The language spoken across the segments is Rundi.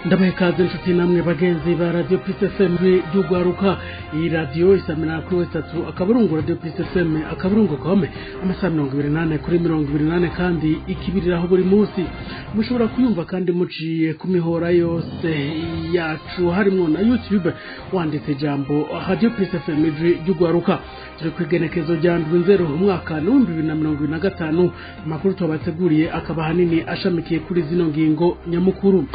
ndabaye kaze inshuti namwe bagenzi ba Radio Plus FM y'ugwaruka. Iyi radio isamira kuri wesatu akaburungu Radio Plus FM akaburungu kome amasaha 28 kuri 28 kandi ikibiriraho buri munsi. Mushobora kuyumva kandi muciye ku mihora yose yacu harimo na YouTube wanditse jambo Radio Plus FM y'ugwaruka. Turi kwigenekezo rya 0 umwaka 2025. Amakuru twabateguriye akaba hanini ashamikiye kuri zino ngingo nyamukuru.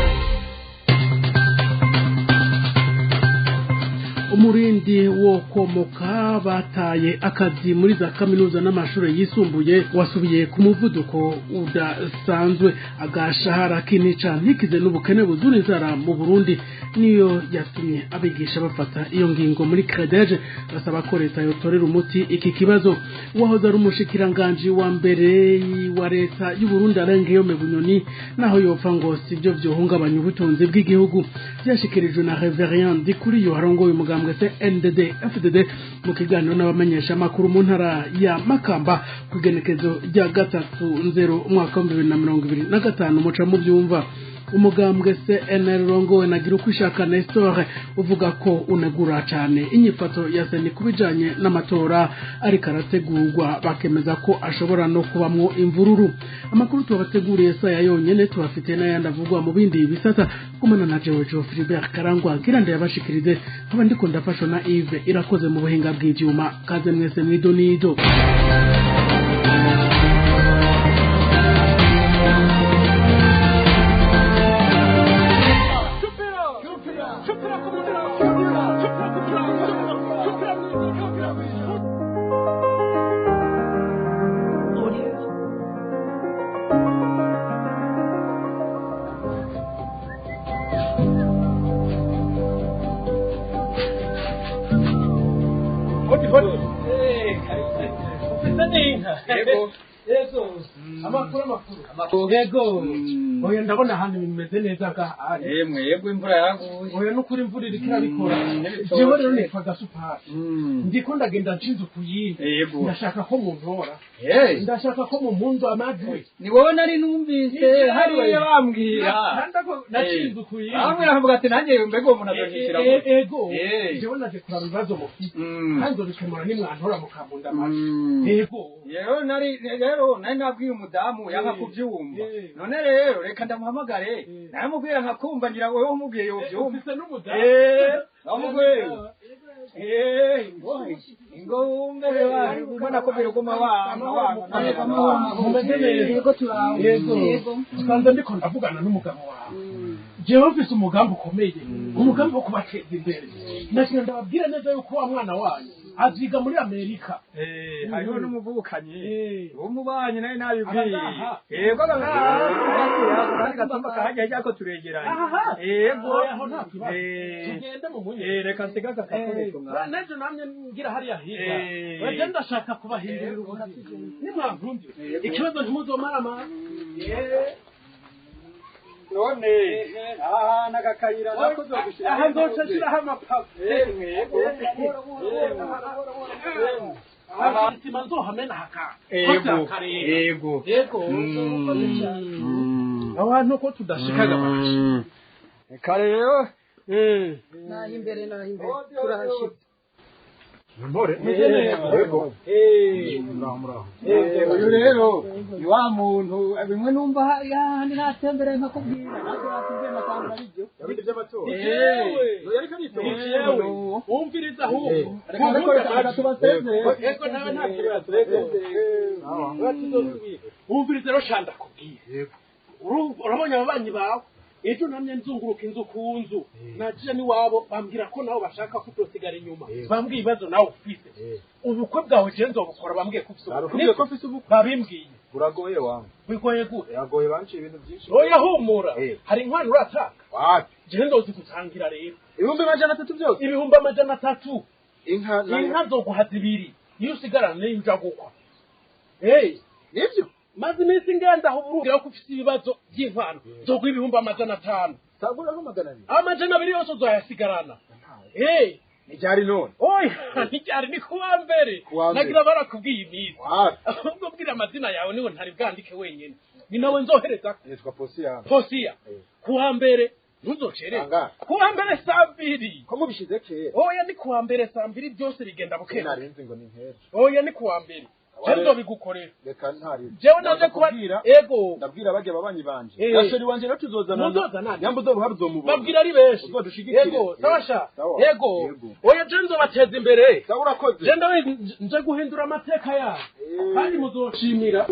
Umurindi wo komoka bataye akazi muri za kaminuza n'amashuri yisumbuye wasubiye ku muvuduko udasanzwe. Agashahara k'inica ntikize n'ubukene buzura inzara mu Burundi niyo yatumye abigisha bafata iyo ngingo muri Kadeje basaba ko leta yotorera umuti iki kibazo. Wahoze ari umushikiranganje wa mbere wa leta y'u Burundi Arengeyo Bunyoni naho yopfa ngo sivyo vyohungabanya ubutunzi bw'igihugu byashikirijwe na Reverien Ndikuriyo harongoye umugambwe NDD FDD mu kiganiro n'abamenyesha makuru mu ntara ya Makamba kugenekezo rya 3/0 umwaka wa 2025 muca mu byumva. Umugambwe CNL rongowe na Girukwishaka Nestor uvuga ko unegura cyane inyifato ya seni kubijanye n'amatora ari karategurwa bakemeza ko ashobora no kubamwo imvururu. Amakuru tubateguriye saya yonyene tubafite n'ayandi avugwa mu bindi bisata kumana na George Philibert Karangwa kirande yabashikirize nkaba ndiko ndafashwa na Yves irakoze mu buhinga bw'ivyuma. Kaze mwese mwidonido. Yego. Oya ndabona hano bimeze neza ka ari. Yego imvura yaguye. Oya nukuri imvura irikira bikora. Jewe rero nitwaza super. Ndiko ndagenda nshinze kuyindi. Ndashaka ko muntora. Ndashaka ko mu mundu amajwi. Ni wowe nari numvise hari bambwira. Ndako nashinze kuyindi. Amwe aravuga ati nanjye mbego umuntu azashishira. Yego. Jewe naje kuraba ibibazo mufite. Kandi ndikemura ni mwantora mukabunda amajwi. Yego. Rero nari nabwiye umudamu yanga kubyumva. None rero reka ndamuhamagare namubwira nkakumva ngira wowe umubwiye yo byumva. Ufise n'umudamu. Namubwiye. Ingombe ubona ko biruguma yego turaho. Yego. Usanze ndiko ndavugana n'umugabo wawe. Jewe ufise umugambi ukomeye. Umugambi wo kubateza imbere. Ndashaka ndababwira neza yuko wa mwana wanyu aziga muri Amerika. Hariho n'umuvukanye. Umubanye naye nabibwiye. Yego kandi gatumba kahajya cyako turegeranye. Yego aho nta kibazo. Tugende mu munye. Reka nsigaza kakoresho mwa. Naje namye ngira hariya hirya. Waje ndashaka kubahindurira ubuzima. Nimwavumbi. Ikibazo ntimuzomara none nagakayira nako zogushira aha nzoca amapave. Aha sima nzohamena haka. Yego. Abantu ko tudashikaga baje. Kare rero nahi imbere turahashika. Mbore yego uyu rero ni wa muntu bimwe numva yandi natembere nkakubwira natwe nakanga bijyo ibindi by'amatora yari kabito umviriza ahubwo reka tubaseze eko nawe nta kibazo umviriza rero shanda kubwira urabonye ababanyi bawe ejo namye nzunguruka inzu ku nzu naje ni wabo bambwira ko naho bashaka kutosigara inyuma bambwiye ibibazo nawe ufite ubukwe bwawe je nzobukora bambwiye ko ufite ubukwe babimbwiye uragoye wangu bigoye gute yagoye banci ibintu byinshi oya humura hari inkwano urataka wapi je ndozi gutangira rero 300 byose 300 inka zoguhaza ibiri iyo usigarana n'inja gukwa nibyo maze iminsi ngenda aho burungira ko ufite ibibazo by'inkwano zo kw'ibihumbi 500 sagura ko 200 200 yose uzayasigarana nijari none oya nijari ni kuwa mbere nagira barakubwiye iminsi ahubwo bwira amazina yawe niwe ntari bwandike wenyene ni nawe nzohereza yitwa Posia kuwa mbere ntuzocere kuwa mbere saa 2 ko mubishize kera oya ni kuwa mbere saa 2 byose bigenda buke narinzi ngo ni nkera oya ni kuwa mbere Jendo bigukorera reka ntari jewe naje kuba ego ndabwira bajya babanyi banje gasheri wanje no tuzozana nyambuzo buharuzo mu babwira ari benshi ego sawasha ego oya jendo bateza imbere sawa urakoze jendo nje guhindura amateka ya kandi muzoshimira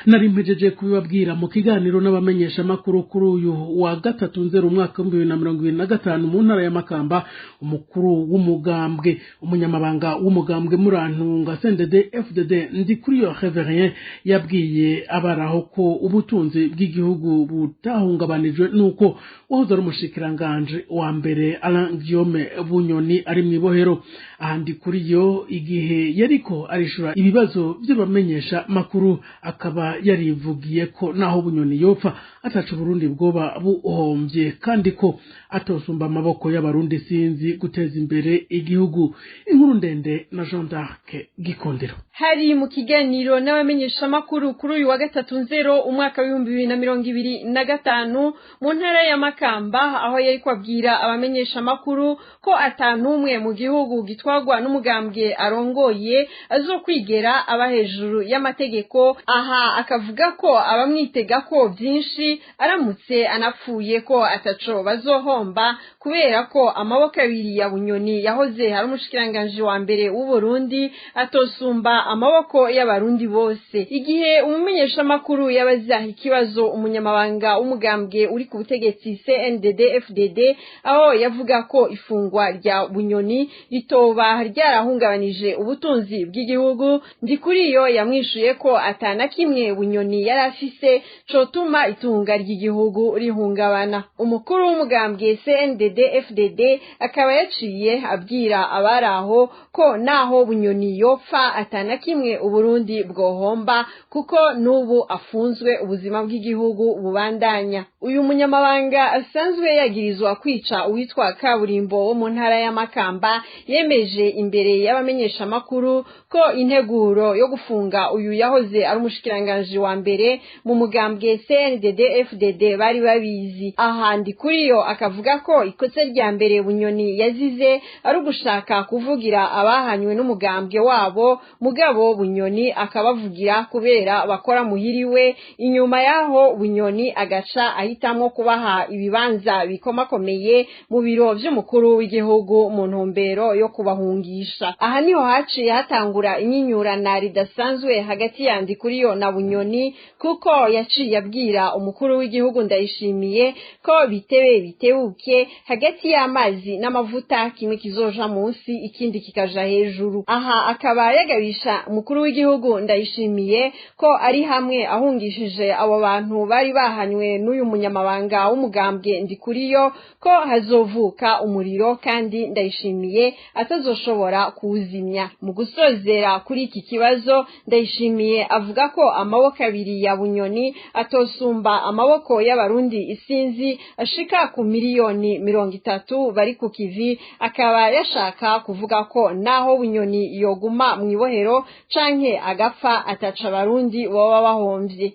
nari mpejeje kubibabwira mu kiganiro n'abamenyesha makuru kuri uyu wa 3/0 umwaka 2025 mu ntara ya Makamba umukuru w'umugambwe umunyamabanga w'umugambwe Murantunga CNDD FDD ndi kuri yo Reverien yabwiye abaraho ko ubutunzi bw'igihugu butahungabanijwe nuko wahoze ari umushikiranganje wa mbere Alain Guillaume Bunyoni ari mwibohero ahandi kuri yo igihe yariko arishura ibibazo by'abamenyesha makuru akaba yarivugiye ko naho Bunyoni yopfa atacu Burundi bwoba buhombye kandi ko atosumba amaboko y'abarundi sinzi guteza imbere igihugu inkuru ndende na Jean d'Arc Gikondero hari mu kiganiro n'abamenyesha makuru kuri uyu wa 3/0 umwaka wa 2025 mu ntara ya Makamba aho yari kwabwira abamenyesha makuru ko atanumwe mu gihugu gitwagwa n'umugambwe arongoye azokwigera aba hejuru y'amategeko aha akavuga ko abamwitega ko byinshi aramutse anapfuye ko ataco bazohomba kubera ko amaboko abiri ya Bunyoni yahoze hari umushikiranganje wa mbere w'u Burundi atosumba amaboko y'abarundi bose igihe umumenyesha makuru yabaza ikibazo umunyamabanga w'umugambwe uri ku butegetsi CNDD FDD aho yavuga ko ifungwa rya Bunyoni ritoba ryarahungabanije ubutunzi bw'igihugu ndi kuri yo yamwishuye ko atana kimwe Bunyoni yari afise cotuma itunga ry'igihugu rihungabana umukuru w'umugambwe CNDD FDD akaba yaciye abwira abaraho ko naho Bunyoni yopfa atana kimwe Uburundi bwohomba kuko nubu afunzwe ubuzima bw'igihugu bubandanya uyu munyamabanga asanzwe yagirizwa kwica uwitwa Kaburimbo wo mu ntara ya Makamba yemeje imbere y'abamenyesha makuru ko integuro yo gufunga uyu yahoze ari umushikiranganje wa mbere mu mugambwe CNDD FDD bari babizi ahandi kuri yo akavuga ko ikosa rya mbere Bunyoni yazize ari ugushaka kuvugira abahanywe n'umugambwe wabo mugabo Bunyoni akabavugira kubera bakora muhiriwe inyuma yaho Bunyoni agaca ahitamwo kubaha ibibanza bikomakomeye mu biro by'umukuru w'igihugu mu ntumbero yo kubahungisha aha niho haciye hatangura inyinyurana ridasanzwe hagati yandi kuri yo na Bunyoni kuko yaciye abwira umukuru w'igihugu Ndayishimiye ko bitebuke hagati y'amazi n'amavuta kimwe kizoja munsi ikindi kikaja hejuru aha akaba yagabisha umukuru w'igihugu Ndayishimiye ko ari hamwe ahungishije abo bantu bari bahanywe n'uyu munyamabanga w'umugambwe ndi kuri yo ko hazovuka umuriro kandi Ndayishimiye atazoshobora kuwuzimya mu gusozera kuri iki kibazo Ndayishimiye avuga ko amaboko abiri ya Bunyoni atosumba amaboko y'abarundi isinzi ashika ku miliyoni 30 bari ku kivi akaba yashaka kuvuga ko naho Bunyoni yoguma mwibohero canke agapfa ataca abarundi baba bahomvye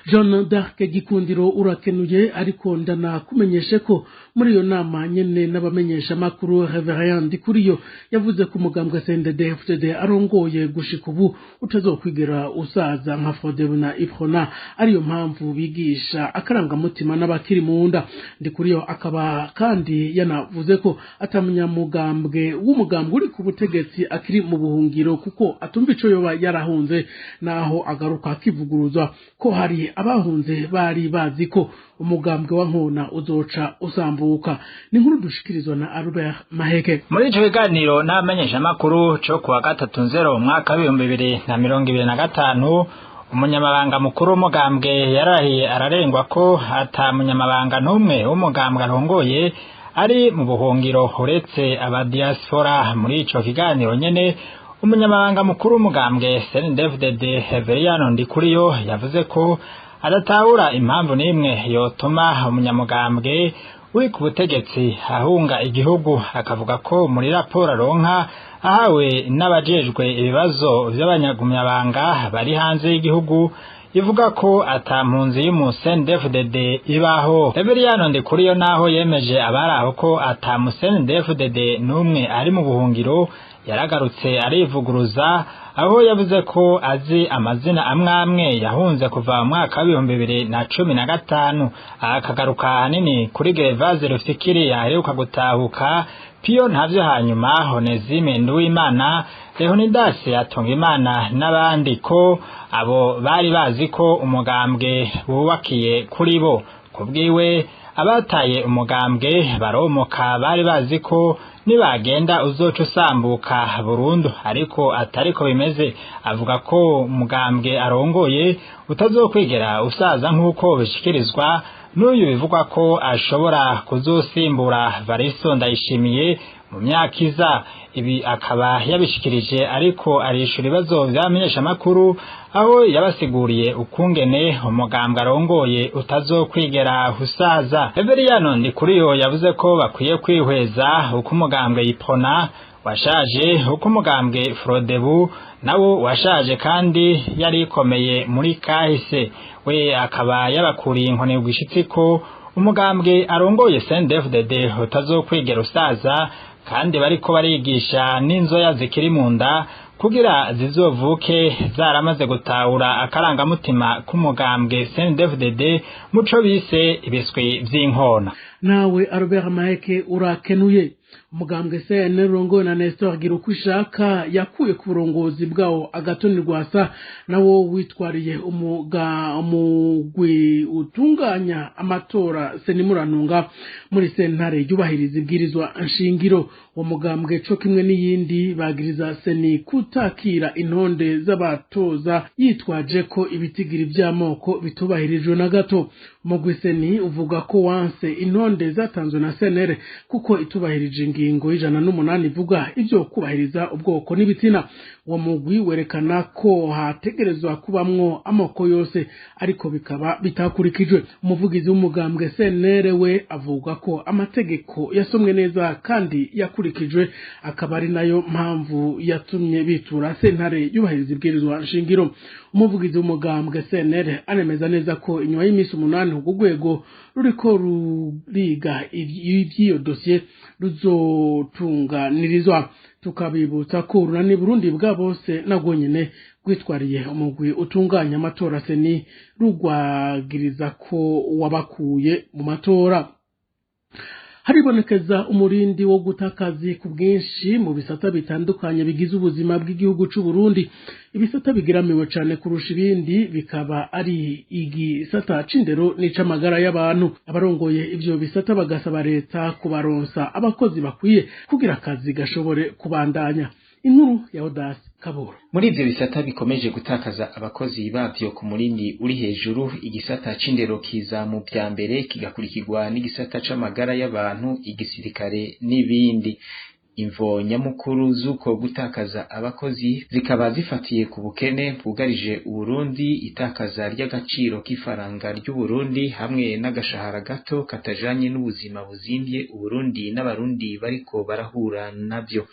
Jean d'Arc Gikundiro urakenuye ariko ndana kumenyeshe ko muri iyo nama nyene n'abamenyesha makuru Reverend Kuriyo yavuze ko umugambwe CNDD FDD arongoye gushika ubu utazokwigera usaza nka Frodeb na Iprona ariyo mpamvu bigisha akaranga mutima n'abakiri mu nda ndi kuriyo akaba kandi yanavuze ko atamunyamugambwe w'umugambwe uri ku butegetsi akiri mu buhungiro kuko atumva ico yoba yarahunze naho agaruka akivuguruzwa ko hari abahunze bari bazi ko umugambwe wa Nkona uzoca usambuka ni nkuru dushikirizwa na Albert Maheke muri ico kiganiro n'abamenyesha makuru cyo kuwa 3/0 umwaka wa 2025 umunyamabanga mukuru w'umugambwe yarahiye ararengwa ko atamunyamabanga n'umwe w'umugambwe arongoye ari mu buhungiro uretse abadiaspora muri ico kiganiro nyene umunyamabanga mukuru w'umugambwe CNDD-FDD Reverien Ndikuriyo yavuze ko adatahura impamvu n'imwe yotuma umunyamugambwe uri ku butegetsi ahunga igihugu akavuga ko muri raporo aronka ahawe n'abajejwe ibibazo by'abanyagumyabanga bari hanze y'igihugu ivuga ko ata mpunzi y'umu-CNDD-FDD ibaho. Reveriyano Ndikuriyo naho yemeje abari aho ko ata mu-CNDD-FDD n'umwe ari mu buhungiro, yaragarutse arivuguruza aho yavuze ko azi amazina amwe yahunze kuva mu mwaka wa 2015. Akagaruka hanini kuri Gervase Rufikiri yaheruka gutahuka, Pio Ntavyo hanyuma Honezime Nduwimana, Leonidas Atongimana n'abandi ko abo bari bazi ko umugambwe wubakiye kuri bo. Kubwiwe abataye umugambwe baromoka bari bazi ko nibagenda uzoca usambuka burundu, ariko atariko bimeze. Avuga ko umugambwe arongoye utazokwigera usaza nk'uko bishikirizwa n'uyu bivugwa ko ashobora kuzosimbura Varisto Ndayishimiye mu myaka iza. Ibi akaba yabishikirije ariko arishura ibibazo vyamenyesha makuru, aho yabasiguriye ukungene umugambwe arongoye utazokwigera usaza. Reveriyano Ndikuriyo yavuze ko bakwiye kwihweza uko umugambwe Ipona washaje, uko umugambwe Frodebu nawo washaje kandi yari ikomeye muri kahise. We akaba yabakuriye inkoni gwishitsi ko umugambwe arongoye CNDD-FDD utazokwigera usaza, kandi bariko barigisha n'inzoya zikiri mu nda kugira zizovuke zaramaze gutahura akarangamutima k'umugambwe CNDD-FDD muco bise ibiswi vy'inkona. Nawe Albert Maheke urakenuye. Umugambwe CNL urongowe na Nestor Girukwishaka yakuye ku burongozi bwawo Agathon Rwasa, nawo witwariye umugwi utunganya amatora Senimurantunga muri sentare yubahiriza ibwirizwa nshingiro. Uwo mugambwe co kimwe n'iyindi bagiriza Seni kutakira intonde z'abatoza yitwaje ko ibitigiri vy'amoko bitubahirijwe na gato. Umugwi Seni uvuga ko wanse intonde zatanzwe na CNL kuko itubahirije ingingo y'108 ivuga ivyo kubahiriza ubwoko n'ibitsina. Uwo mugwi werekana ko hategerezwa kubamwo amoko yose, ariko bikaba bitakurikijwe. Umuvugizi w'umugambwe CNL we avuga ko amategeko yasomwe neza kandi yakurikijwe, akaba ari nayo mpamvu yatumye bitura sentare yubahiriza ibwirizwa nshingiro. Umuvugizi w'umugambwe CNL anemeza neza ko inyuma y'imisi 8 ubwo rwego ruriko ruriga ivy'iyo dossier ruzotunganirizwa. Tukabibutsa ko urunani Burundi bwa bose nagwo nyene gwitwariye umugwi utunganya amatora Seni rugwagiriza ko wabakuye mu matora. Haribonekeza umurindi wo gutakazi ku bwinshi mu bisata bitandukanye bigize ubuzima bw'igihugu c'u Burundi. Ibisata bigiramiwe cane kurusha ibindi bikaba ari igisata c'indero n'icamagara y'abantu. Abarongoye ivyo bisata bagasaba leta kubaronsa abakozi bakwiye kugira akazi gashobore kubandanya. Inkuru ya Odas Kaboro. Muri ivyo bisata bikomeje gutakaza abakozi bavyo ku murindi uri hejuru, igisata c'indero kiza mu bya mbere kigakurikirwa n'igisata c'amagara y'abantu, igisirikare n'ibindi. Imvo nyamukuru z'uko gutakaza abakozi zikaba zifatiye ku bukene bwugarije Uburundi, itakaza ry'agaciro k'ifaranga ry'Uburundi hamwe n'agashahara gato katajanye n'ubuzima buzimvye Uburundi n'abarundi bariko barahura navyo.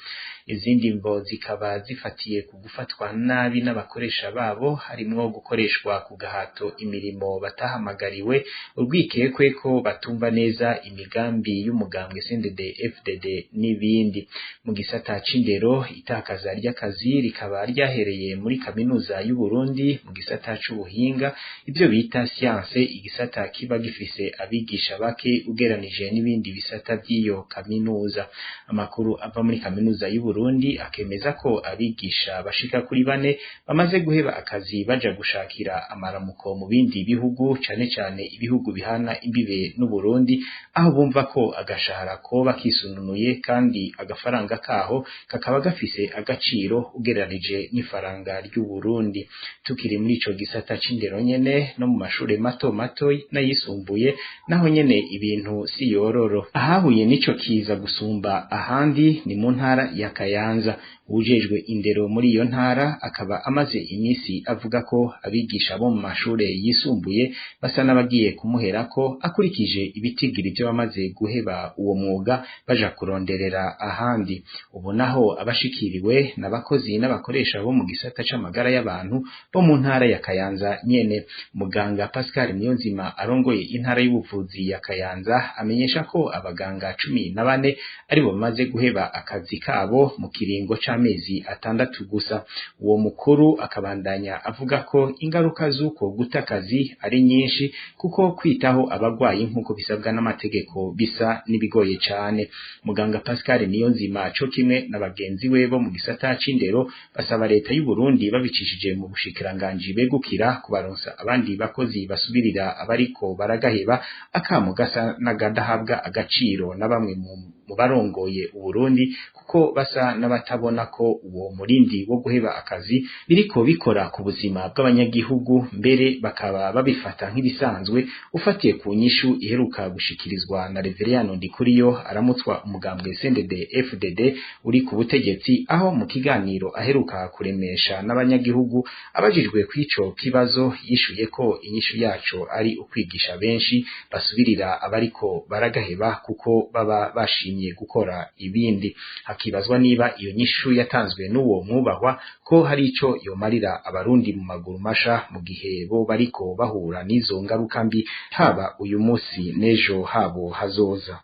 Izindi mvo zikaba zifatiye ku gufatwa nabi n'abakoresha babo, harimwo gukoreshwa ku gahato imirimo batahamagariwe, urwikekwe ko batumva neza imigambi y'umugambwe CNDD-FDD n'ibindi. Mu gisata c'indero, itakaza ry'akazi rikaba ryahereye muri kaminuza y'u Burundi mu gisata c'ubuhinga, ivyo bita science, igisata kiba gifise abigisha bake ugeranije n'ibindi bisata by'iyo kaminuza. Amakuru ava muri kaminuza y'u Burundi akemeza ko abigisha bashika kuri 4 bamaze guheba akazi baja gushakira amaramuko mu bindi bihugu, cane cane ibihugu bihana imbibe n'u Burundi, aho bumva ko agashahara ko bakisununuye kandi agafaranga kaho kakaba gafise agaciro ugeranije n'ifaranga ry'u Burundi. Tukiri muri ico gisata c'indero nyene, no mu mashure mato mato n'ayisumbuye naho nyene ibintu si yororo. Ahahuye nico kiza gusumba ahandi ni mu ntara ya Kayanza. ujejwe indero muri iyo ntara akaba amaze iminsi avuga ko abigisha bo mu mashure yisumbuye basa n'abagiye kumuherako akurikije ibitigiri byo bamaze guheba uwo mwuga baja kuronderera ahandi. Ubu naho abashikiriwe n'abakozi n'abakoresha bo mu gisata c'amagara y'abantu bo mu ntara ya Kayanza nyene. Muganga Pascal Niyonzima arongoye intara y'ubuvuzi ya Kayanza amenyesha ko abaganga 14 aribo bamaze guheba akazi kabo mu kiringo c'amezi 6 gusa. Uwo mukuru akabandanya avuga ko ingaruka z'uko gutakazi ari nyinshi kuko kwitaho abagwayi nk'uko bisabwa n'amategeko bisa nibigoye cane. Muganga Pascal Niyonzima co kimwe na bagenzi we bo mu gisata c'indero basaba leta y'u Burundi babicishije mu bushikiranganje begukira kubaronsa abandi bakozi basubirira abariko baragaheba akamo gasa n'agadahabwa agaciro na bamwe mu barongoye u Burundi kuko basa n'abatabona ko uwo murindi wo guheba akazi biriko bikora ku buzima bw'abanyagihugu, mbere bakaba babifata nk'ibisanzwe ufatiye ku nyishu iheruka gushikirizwa na Reveriyano Ndikuriyo aramutswa umugambwe CNDD FDD uri ku butegetsi, aho mu kiganiro aheruka kuremesha n'abanyagihugu abajijwe kw'ico kibazo yishuye ko inyishu yaco ari ukwigisha benshi basubirira abariko baragaheba kuko baba bashimye gukora ibindi. Hakibazwa niba iyo nyishu yatanzwe n'uwo mwubahwa ko hari ico yomarira abarundi mu maguru masha mu gihe bo bariko bahura n'izo ngaruka mbi haba uyu munsi n'ejo habo hazoza.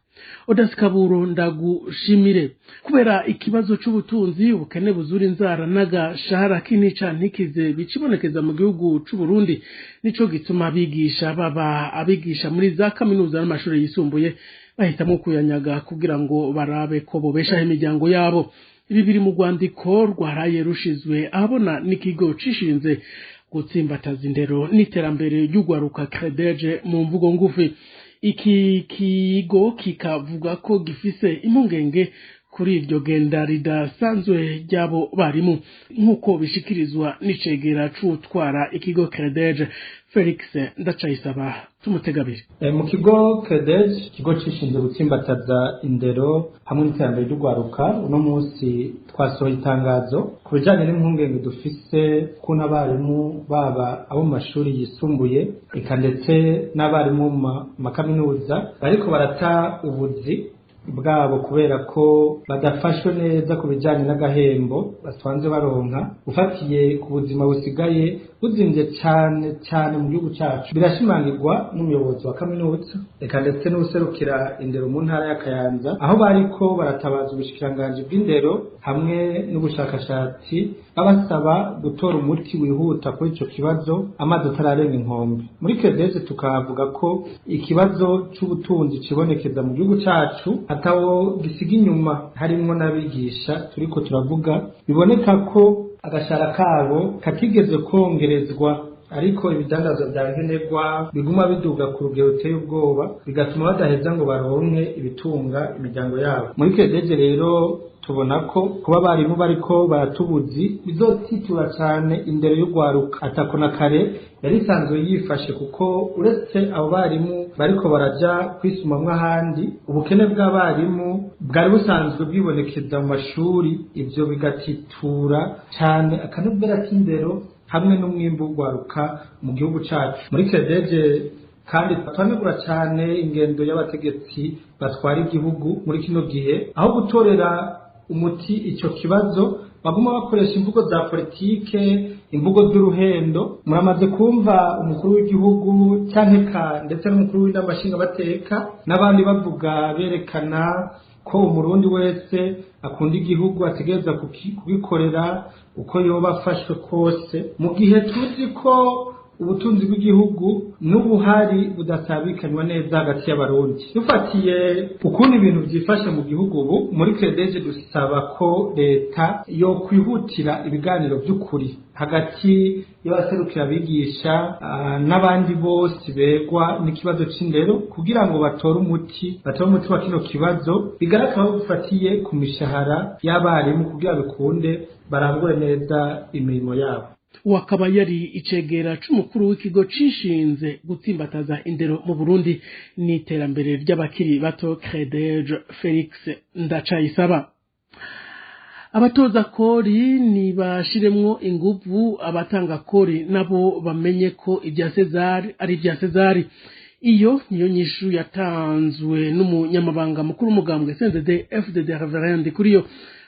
Odasikaburo ndagushimire. Kubera ikibazo c'ubutunzi ubukene buzura inzara n'agashahara k'inica ntikize bicibonekeza mu gihugu c'u Burundi, nico gituma abigisha baba abigisha muri za kaminuza n'amashuri yisumbuye bahitamo kuyanyaga kugira ngo barabe ko bobeshaho imiryango yabo. Ibi biri mu rwandiko rwaraye rushizwe ahabona n'ikigo cishinze gutsimbataza indero n'iterambere ry'ugwaruka CREDEJ mu mvugo ngufi. Iki kigo kikavuga ko gifise impungenge kuri iryo genda ridasanzwe ry'abo barimu nk'uko bishikirizwa n'icegera c'utwara ikigo CREDEJ Felix Ndacayisaba. Tumutegabire. Mu kigo CREDEJ, ikigo cishinzwe gutsimbataza indero hamwe n'iterambere ry'ugwaruka, uno munsi twasohoye itangazo ku bijanye n'impungenge dufise ko n'abarimu baba abo mu mashuri yisumbuye eka ndetse n'abarimu mu makaminuza bariko barata ubuzi bwabo kubera ko badafashwe neza ku bijanye n'agahembo basanzwe baronka, ufatiye ku buzima busigaye buzimvye cyane mu gihugu cacu. Birashimangirwa n'umuyobozi wa kaminuza eka ndetse n'userukira indero mu ntara ya Kayanza, aho bariko baratabaza ubushikiranganje bw'indero hamwe n'ubushakashatsi babasaba gutora umuti wihuta kuri ico kibazo amazi atararenga inkombe. Muri CREDEJ tukavuga ko ikibazo c'ubutunzi kibonekeza mu gihugu cacu atawo gisiga inyuma harimwo n'abigisha turiko turavuga, biboneka ko agashara kabo katigeze kongerezwa, ariko ibidandazwa bya nkenerwa biguma biduga ku rugero ruteye ubwoba bigatuma badaheza ngo baronke ibitunga imiryango yabo. Muri CREDEJ rero tubona ko kuba barimu bariko baratubuzi bizotitura cyane indero y'ugwaruka atako na kare yari isanzwe yifashe, kuko uretse abo barimu bariko baraja kwisumamwa ahandi, ubukene bw'abarimu bwari busanzwe bwibonekeza mu mashuri, ivyo bigatitura cyane akanovera k'indero hamwe n'umwimbu w'ugwaruka mu gihugu cacu. Muri CREDEJ kandi twanegura cyane ingendo y'abategetsi batwara igihugu muri kino gihe, aho gutorera umuti ico kibazo baguma bakoresha imvugo za politike, imvugo z'uruhendo. Muramaze kumva umukuru w'igihugu cyankeka ndetse n'umukuru w'indamashinga bateka n'abandi bavuga berekana ko umurundi wese akunda igihugu ategereza kugikorera uko yoba afashwe kose, mu gihe tuzi ko ubutunzi bw'igihugu n'ubuhari budasabikanywa neza hagati y'abarundi. Dufatiye ukuntu ibintu byifashe mu gihugu ubu, muri CREDEJ dusaba ko leta yo kwihutira ibiganiro by'ukuri hagati y'abaserukira abigisha n'abandi bose begwa n'ikibazo c'indero kugira ngo batore umuti wa kino kibazo, bigaragara ko bifatiye ku mishahara y'abarimu kugira bikunde barangure neza imirimo yabo. Wakaba yari icegera c'umukuru w'ikigo cishinze gutsimbataza indero mu Burundi n'iterambere ry'abakiri bato CREDEJ Felix Ndacayisaba. abatoza kori nibashiremwo inguvu abatanga kori nabo bamenye ko ibya Cesar ari ibya Cesar. Iyo niyo nyishu yatanzwe n'umunyamabanga mukuru umugambwe CNDD FDD Reverend Kuriyo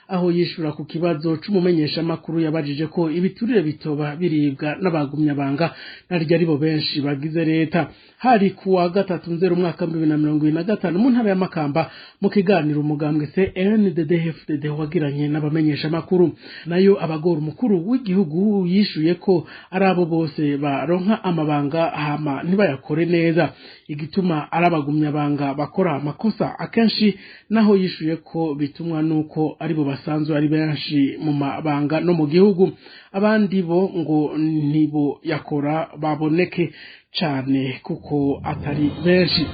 aho yishura ku kibazo c'umumenyesha makuru yabajije ko ibiturire bitoba biribwa n'abagumyabanga naryo ari bo benshi bagize leta. Hari kuwa 3/0 umwaka 2025 mu ntara ya Makamba mu kiganiro umugambwe CNDD-FDD wagiranye n'abamenyesha makuru, nayo abagora umukuru w'igihugu yishuye ko ari abo bose baronka amabanga hama ntibayakore neza, igituma arabagumyabanga bakora amakosa akenshi, naho yishuye ko bitumwa nuko ari bo basanzwe ari benshi mu mabanga no mu gihugu, abandi bo ngo nibo yakora baboneke cyane kuko atari benshi.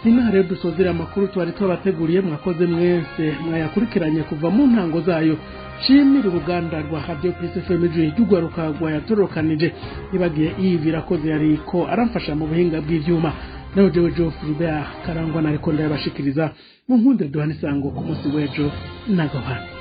Nina rero dusozera amakuru twari twabateguriye, mwakoze mwese mwayakurikiranye kuva mu ntango zayo. Shimira uruganda rwa Radio Plus FM y'ugwaruka rwa yatorokanije ibagiye yivira koze yariko aramfasha mu buhinga bw'ivyuma. Nawe jewe Geoffrey Karangwa nariko ndabashikiriza mu nkunde duhana isango ku munsi w'ejo nagahana.